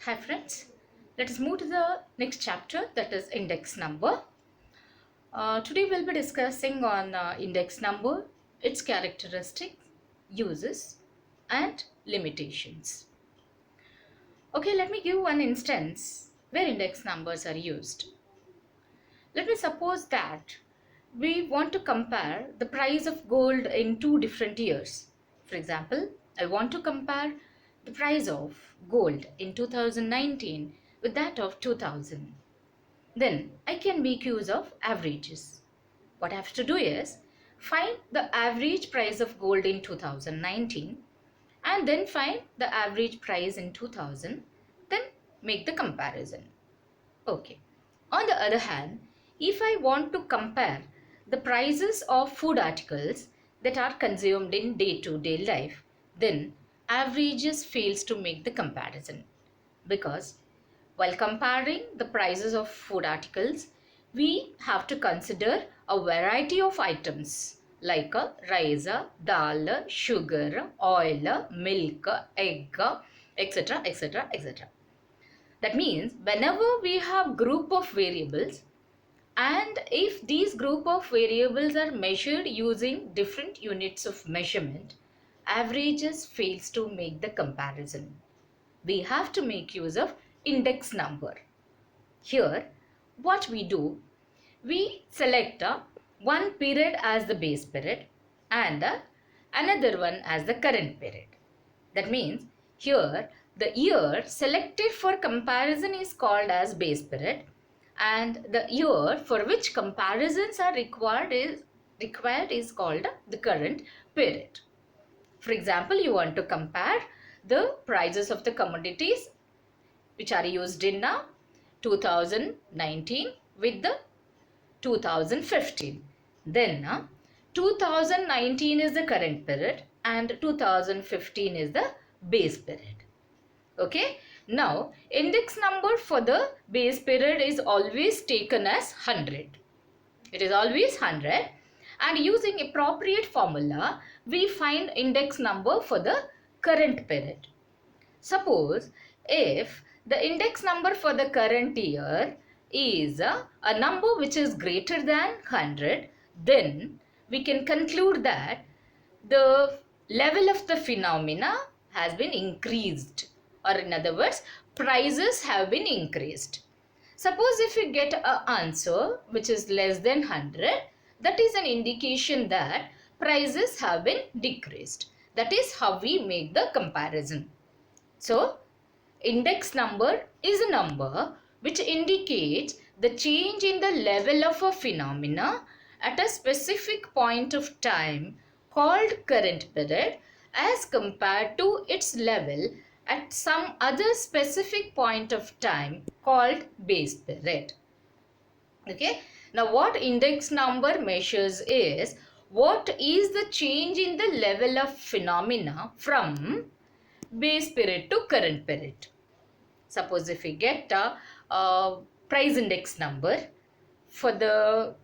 Hi friends, let us move to the next chapter, that is index number. Today we'll be discussing on index number, its characteristics, uses and limitations. Okay, let me give one instance where index numbers are used. Let me suppose that we want to compare the price of gold in two different years. For example, I want to compare the price of gold in 2019 with that of 2000. Then I can make use of averages. What I have to do is find the average price of gold in 2019 and then find the average price in 2000, then make the comparison. Okay. On the other hand, if I want to compare the prices of food articles that are consumed in day-to-day life, then averages fails to make the comparison, because while comparing the prices of food articles, we have to consider a variety of items like rice, dal, sugar, oil, milk, egg, etc., etc., etc. That means whenever we have group of variables, and if these group of variables are measured using different units of measurement, averages fails to make the comparison. We have to make use of index number. Here, what we do, we select one period as the base period and another one as the current period. That means here the year selected for comparison is called as base period, and the year for which comparisons are required is called the current period. For example, you want to compare the prices of the commodities which are used in 2019 with the 2015. Then 2019 is the current period and 2015 is the base period. Okay. Now, index number for the base period is always taken as 100. It is always 100, and using appropriate formula, we find index number for the current period. Suppose if the index number for the current year is a number which is greater than 100, then we can conclude that the level of the phenomena has been increased, or in other words, prices have been increased. Suppose if we get an answer which is less than 100, that is an indication that prices have been decreased. That is how we make the comparison. So, index number is a number which indicates the change in the level of a phenomena at a specific point of time called current period as compared to its level at some other specific point of time called base period. Okay. Now, what index number measures is what is the change in the level of phenomena from base period to current period. Suppose if we get a price index number for the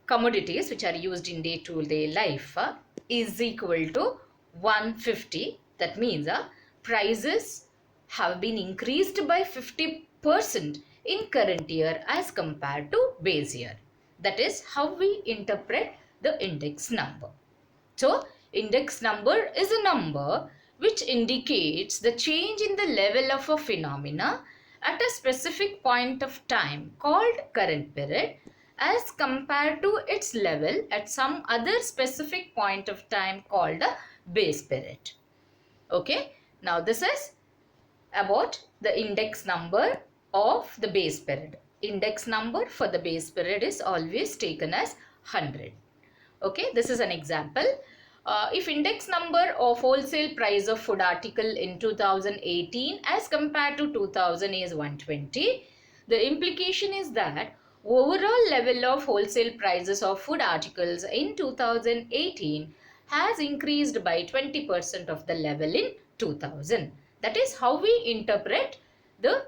commodities which are used in day-to-day life is equal to 150. That means prices have been increased by 50% in current year as compared to base year. That is how we interpret the index number. So, index number is a number which indicates the change in the level of a phenomena at a specific point of time called current period as compared to its level at some other specific point of time called the base period. Okay. Now, this is about the index number of the base period. Index number for the base period is always taken as 100. Okay. This is an example. If index number of wholesale price of food article in 2018 as compared to 2000 is 120, the implication is that overall level of wholesale prices of food articles in 2018 has increased by 20% of the level in 2000. That is how we interpret the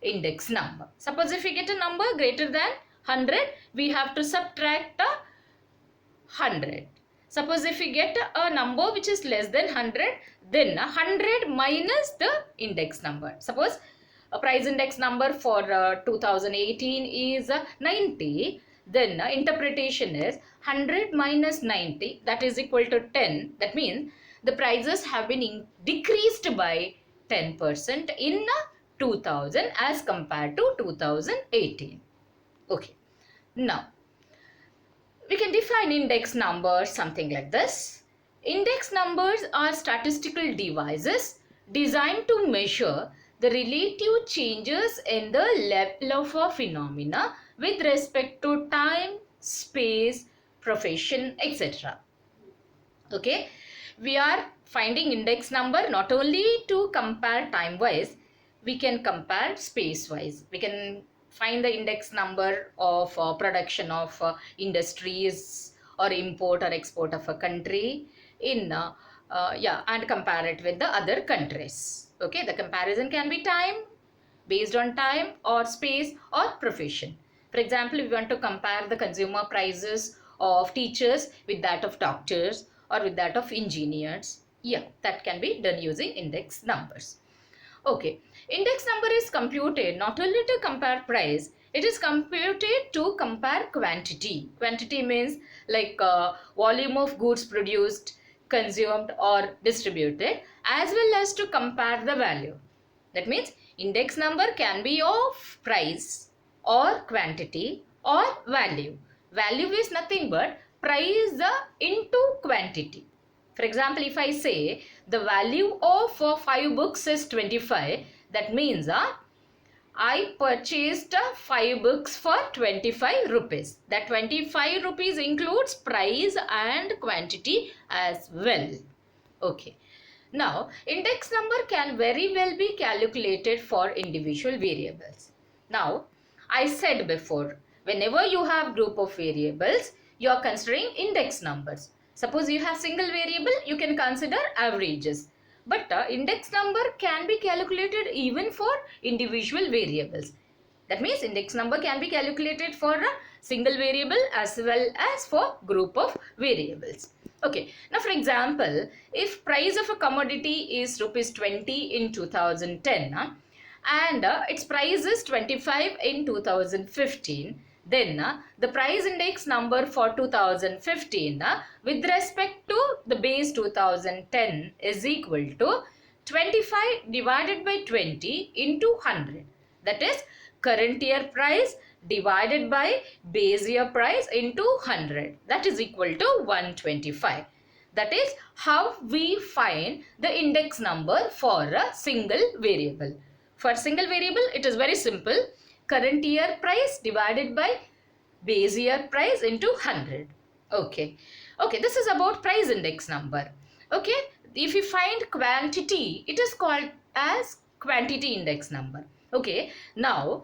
index number. Suppose if we get a number greater than 100, we have to subtract 100. Suppose if we get a number which is less than 100, then 100 minus the index number. Suppose price index number for 2018 is 90, then interpretation is 100 minus 90, that is equal to 10. That means the prices have been decreased by 10% in 2000 as compared to 2018. Okay. Now, we can define index numbers something like this. Index numbers are statistical devices designed to measure the relative changes in the level of a phenomena with respect to time, space, profession, etc. Okay, we are finding index number not only to compare time wise, we can compare space wise. We can find the index number of production of industries or import or export of a country in yeah, and compare it with the other countries. Okay, the comparison can be time, based on time or space or profession. For example, if we want to compare the consumer prices of teachers with that of doctors or with that of engineers, yeah, that can be done using index numbers. Okay, index number is computed not only to compare price, it is computed to compare quantity. Quantity means like volume of goods produced, consumed or distributed, as well as to compare the value. That means index number can be of price or quantity or value. Value is nothing but price into quantity. For example, if I say the value of 5 books is 25, that means I purchased 5 books for 25 rupees. That 25 rupees includes price and quantity as well. Okay. Now, index number can very well be calculated for individual variables. Now, I said before, whenever you have group of variables, you are considering index numbers. Suppose you have single variable, you can consider averages. But index number can be calculated even for individual variables. That means index number can be calculated for a single variable as well as for group of variables. Okay, now for example, if price of a commodity is rupees 20 in 2010 and its price is 25 in 2015, then the price index number for 2015 with respect to the base 2010 is equal to 25 divided by 20 into 100. That is current year price divided by base year price into 100. That is equal to 125. That is how we find the index number for a single variable. For single variable, it is very simple. Current year price divided by base year price into 100. Okay. Okay, this is about price index number. Okay, if you find quantity, it is called as quantity index number. Okay, now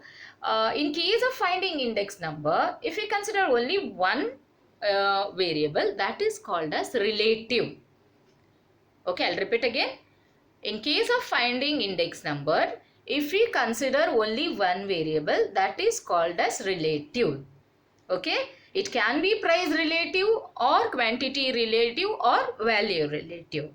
in case of finding index number, if we consider only one variable, that is called as relative. Okay, I'll repeat again. In case of finding index number, if we consider only one variable, that is called as relative. Okay, it can be price relative or quantity relative or value relative.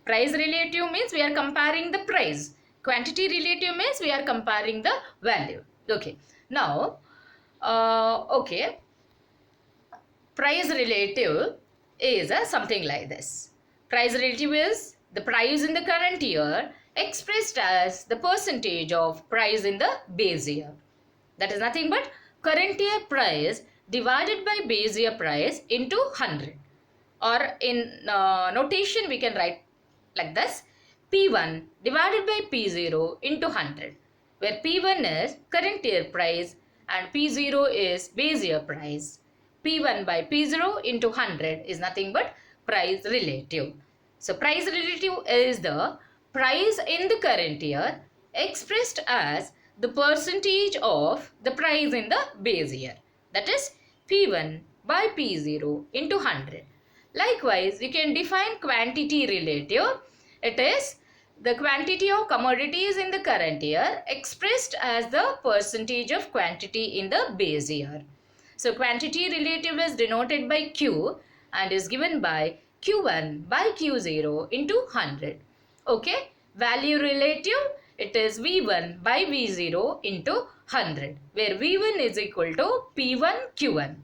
Price relative means we are comparing the price. Quantity relative means we are comparing the value. Okay, now okay, price relative is something like this. Price relative is the price in the current year expressed as the percentage of price in the base year. That is nothing but current year price divided by base year price into 100. Or in notation we can write like this: P1 divided by P0 into 100, where P1 is current year price and P0 is base year price. P1 by P0 into 100 is nothing but price relative. So price relative is the price in the current year expressed as the percentage of the price in the base year. That is P1 by P0 into 100. Likewise, you can define quantity relative. It is the quantity of commodities in the current year expressed as the percentage of quantity in the base year. So quantity relative is denoted by Q and is given by Q1 by Q0 into 100. Okay. Value relative It is V1 by V0 into 100, where V1 is equal to P1 Q1.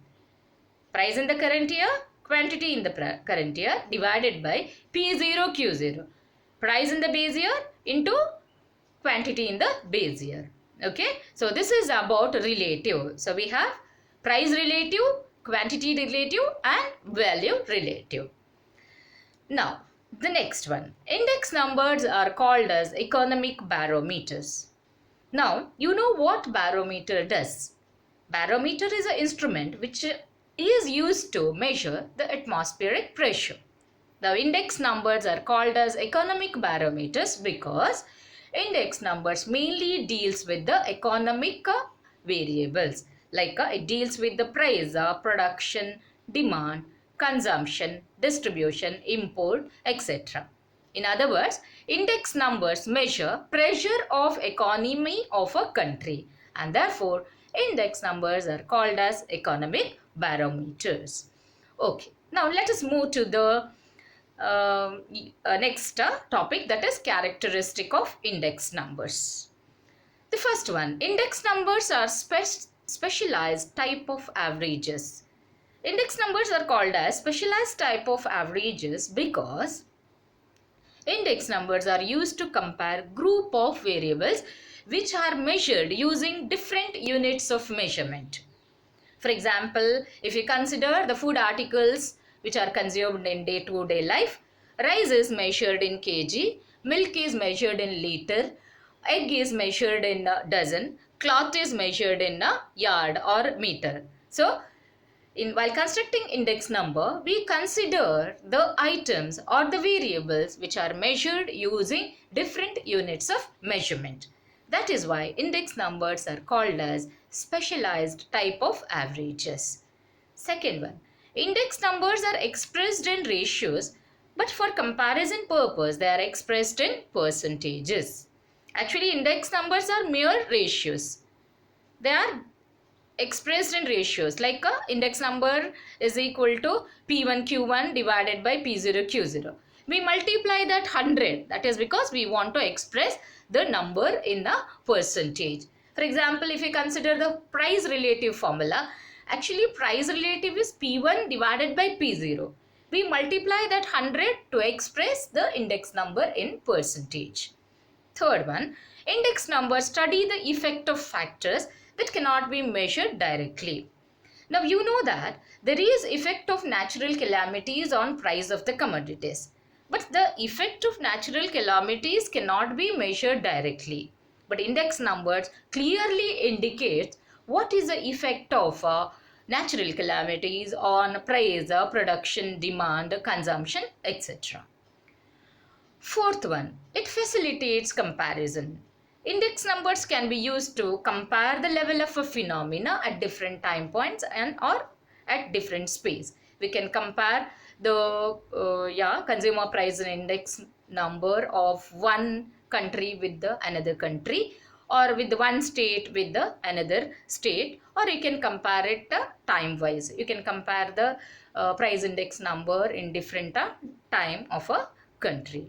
Price in the current year, quantity in the current year divided by P0 Q0. Price in the base year into quantity in the base year. Okay, so this is about relative. So we have price relative, quantity relative and value relative. Now the next one, index numbers are called as economic barometers. Now you know what barometer does. Barometer is an instrument which is used to measure the atmospheric pressure. The index numbers are called as economic barometers because index numbers mainly deals with the economic variables, like it deals with the price, production, demand, consumption, distribution, import, etc. In other words, index numbers measure pressure of economy of a country, and therefore index numbers are called as economic barometers. Okay, now let us move to the next topic, that is characteristic of index numbers. The first one, index numbers are specialized type of averages. Index numbers are called as specialized type of averages because index numbers are used to compare group of variables which are measured using different units of measurement. For example, if you consider the food articles which are consumed in day-to-day life, rice is measured in kg, milk is measured in liter, egg is measured in a dozen, cloth is measured in a yard or meter. So, while constructing index number, we consider the items or the variables which are measured using different units of measurement. That is why index numbers are called as specialized type of averages. Second one, index numbers are expressed in ratios, but for comparison purpose they are expressed in percentages. Actually, index numbers are mere ratios. They are expressed in ratios, like a index number is equal to P1 Q1 divided by P0 Q0. We multiply that 100. That is because we want to express the number in a percentage. For example, if you consider the price relative formula, actually price relative is P1 divided by P0. We multiply that 100 to express the index number in percentage. Third one, index numbers study the effect of factors that cannot be measured directly. Now you know that there is effect of natural calamities on price of the commodities. But the effect of natural calamities cannot be measured directly. But index numbers clearly indicate what is the effect of natural calamities on price, production, demand, consumption, etc. Fourth one, it facilitates comparison. Index numbers can be used to compare the level of a phenomena at different time points and or at different space. We can compare the consumer price index number of one country with the another country, or with one state with the another state, or you can compare it time wise. You can compare the price index number in different time of a country.